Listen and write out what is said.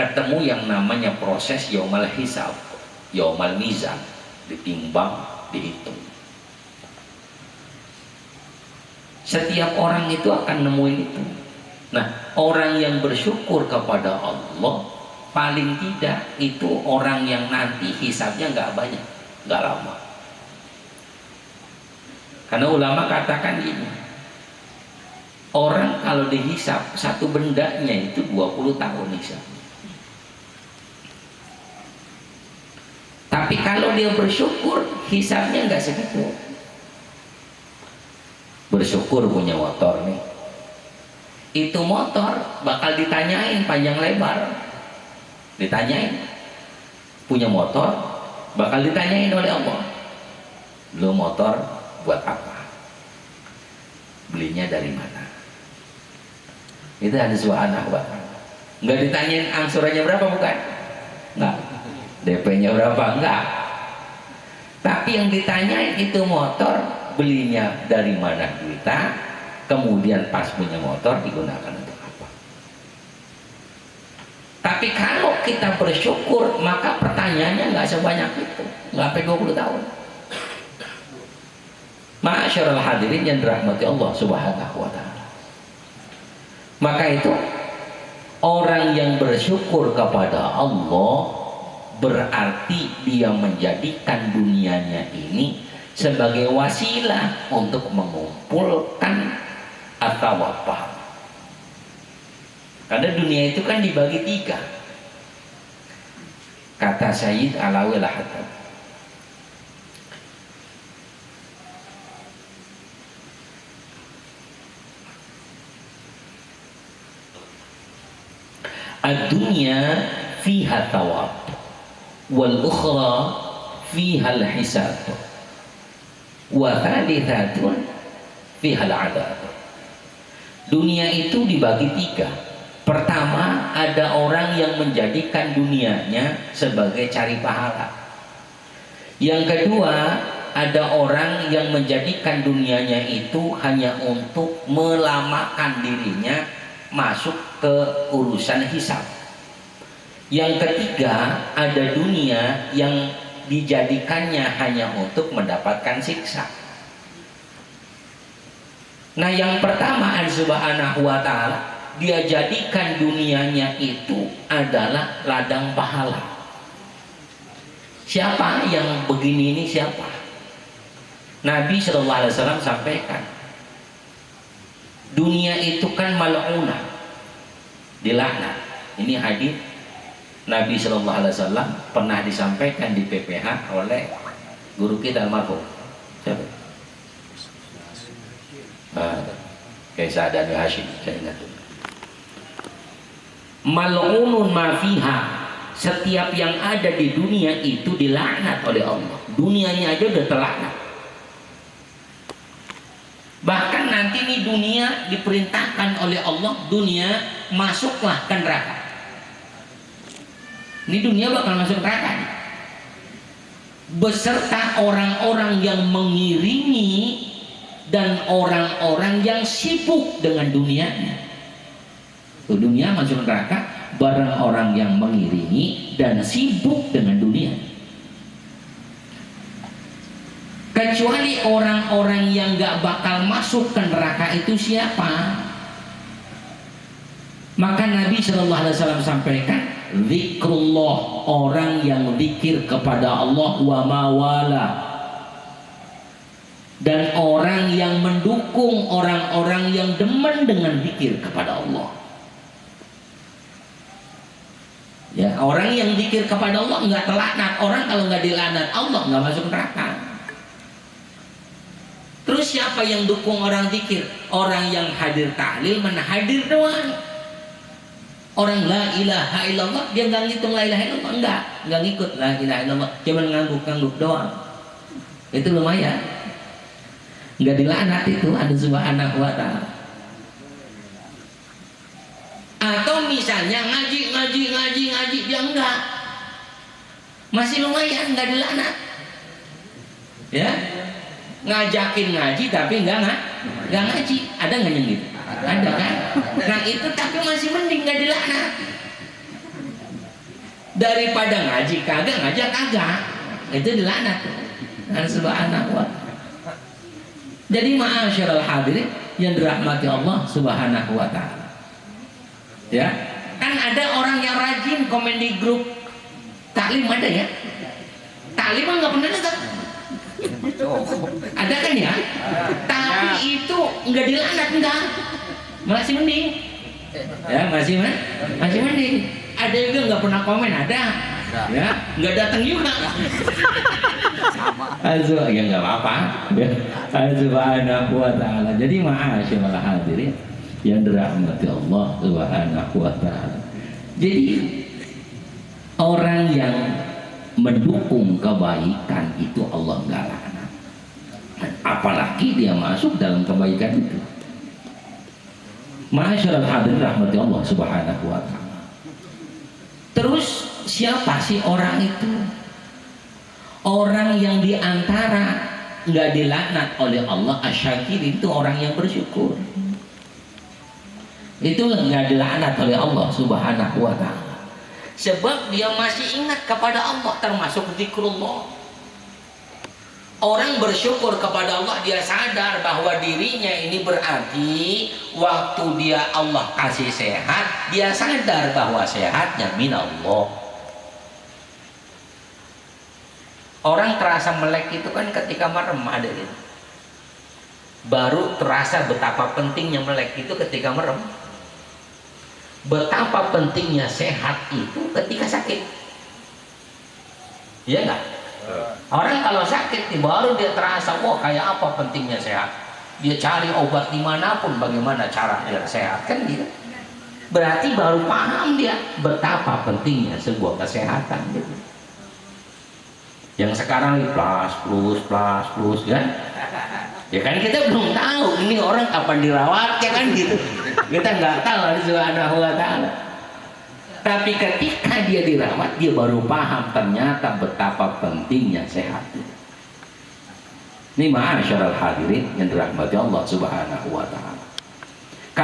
ketemu yang namanya proses yaumal hisab, yaumal mizan, ditimbang, dihitung. Setiap orang itu akan nemuin itu. Nah, orang yang bersyukur kepada Allah paling tidak itu orang yang nanti hisabnya nggak banyak, nggak lama. Karena ulama katakan ini, orang kalau dihisab satu bendanya itu 20 tahun hisab. Tapi kalau dia bersyukur hisabnya nggak segitu. Bersyukur punya motor nih, itu motor bakal ditanyain panjang lebar, ditanyain. Punya motor bakal ditanyain oleh Allah, lu motor buat apa, belinya dari mana. Itu ada subhanallah. Nggak ditanyain angsurannya berapa, bukan, nggak. DP-nya berapa, enggak. Tapi yang ditanyain itu motor belinya dari mana kita, kemudian pas punya motor digunakan untuk apa. Tapi kalau kita bersyukur, maka pertanyaannya nggak sebanyak itu, nggak sampai 20 tahun. Ma'asyiral hadirin yang dirahmati Allah Subhanahu wa ta'ala. Maka itu orang yang bersyukur kepada Allah berarti dia menjadikan dunianya ini sebagai wasilah untuk mengumpulkan at-thawab. Karena dunia itu kan dibagi 3. Kata Sayyid Alawi Al-Haddad, ad-dunya fiha thawab wal ukhra fiha al-hisab wa thalithatun fiha al-adab. Dunia itu dibagi 3. Pertama, ada orang yang menjadikan dunianya sebagai cari pahala. Yang kedua, ada orang yang menjadikan dunianya itu hanya untuk melamakan dirinya masuk ke urusan hisab. Yang ketiga, ada dunia yang dijadikannya hanya untuk mendapatkan siksa. Nah, yang pertama Allah Subhanahu wa ta'ala, dia jadikan dunianya itu adalah ladang pahala. Siapa yang begini ini siapa? Nabi SAW sampaikan, dunia itu kan mal'unah, dilaknat. Ini hadis Nabi SAW pernah disampaikan di PPH oleh guru kita almarhum. Siapa? Kaisar dan Hashim, saya ingat. Mal'unun ma fiha, setiap yang ada di dunia itu dilaknat oleh Allah. Dunianya aja udah terlaknat. Bahkan nanti nih dunia diperintahkan oleh Allah, dunia masuklah ke neraka. Ini dunia bakal masuk neraka nih, beserta orang-orang yang mengiringi dan orang-orang yang sibuk dengan dunianya. Dunia masuk neraka bareng orang yang mengiringi dan sibuk dengan dunia. Kecuali orang-orang yang gak bakal masuk ke neraka itu siapa? Maka Nabi SAW sampaikan, zikrullah, orang yang zikir kepada Allah, wa mawala, dan orang yang mendukung orang-orang yang demen dengan zikir kepada Allah. Ya, orang yang zikir kepada Allah nggak terlaknat. Orang kalau nggak dilaknat Allah nggak masuk neraka. Terus siapa yang dukung orang zikir? Orang yang hadir tahlil, hadir doang. Orang la ilaha illallah, dia nggak ngitung la ilaha illallah, nggak ngikut la ilaha illallah, cuma ngangguk-ngangguk doang. Itu lumayan. Nggak dilaknat itu, ada subhanahu wa ta'ala. Atau misalnya ngaji dia enggak, masih lumayan, nggak dilaknat. Ya, ngajakin ngaji tapi enggak ngaji, ada nggak yang gitu? Ada kan? Nah itu tapi masih mending, nggak dilaknat. daripada ngaji kagak, ngajak kagak, itu dilaknat subhanahu wa ta'ala. Jadi ma'asyiral hadirin yang dirahmati Allah subhanahu wa ta'ala, ya kan ada orang yang rajin komen di grup taklim, ada ya, taklim mah nggak pernah datang, ada kan ya, tapi itu nggak dilaknat, enggak, masih mending, ya masih mending. Ada juga nggak pernah komen, ada, ya nggak datang juga. Ya nggak apa-apa, ya. Subhanahu wa ta'ala. Jadi ma'asyiral hadirin yang dirahmati Allah subhanahu wa ta'ala. Jadi orang yang mendukung kebaikan itu Allah nggak laknat, apalagi dia masuk dalam kebaikan itu. Ma'asyiral hadirin rahmati Allah subhanahu wa ta'ala. Terus siapa sih orang itu? Orang yang diantara nggak dilaknat oleh Allah, asyakir, itu orang yang bersyukur. Itu nggak dilaknat oleh Allah subhanahu wa ta'ala, sebab dia masih ingat kepada Allah, termasuk zikrullah. Orang bersyukur kepada Allah, dia sadar bahwa dirinya ini berarti waktu dia Allah kasih sehat, dia sadar bahwa sehatnya minallah. Orang terasa melek itu kan ketika merem, ada gitu. Baru terasa betapa pentingnya melek itu ketika merem. Betapa pentingnya sehat itu ketika sakit. Iya enggak? Orang kalau sakit baru dia terasa, wah kayak apa pentingnya sehat. Dia cari obat dimanapun, bagaimana cara biar sehat, kan gitu. Berarti baru paham dia betapa pentingnya sebuah kesehatan gitu. Yang sekarang plus kan? Ya kan kita belum tahu ini orang kapan dirawat, ya kan gitu. Kita nggak tahu subhanahu wa ta'ala. Tapi ketika dia dirawat, dia baru paham ternyata betapa pentingnya sehat. Ini ma'asyiral hadirin yang dirahmati Allah subhanahu wa ta'ala.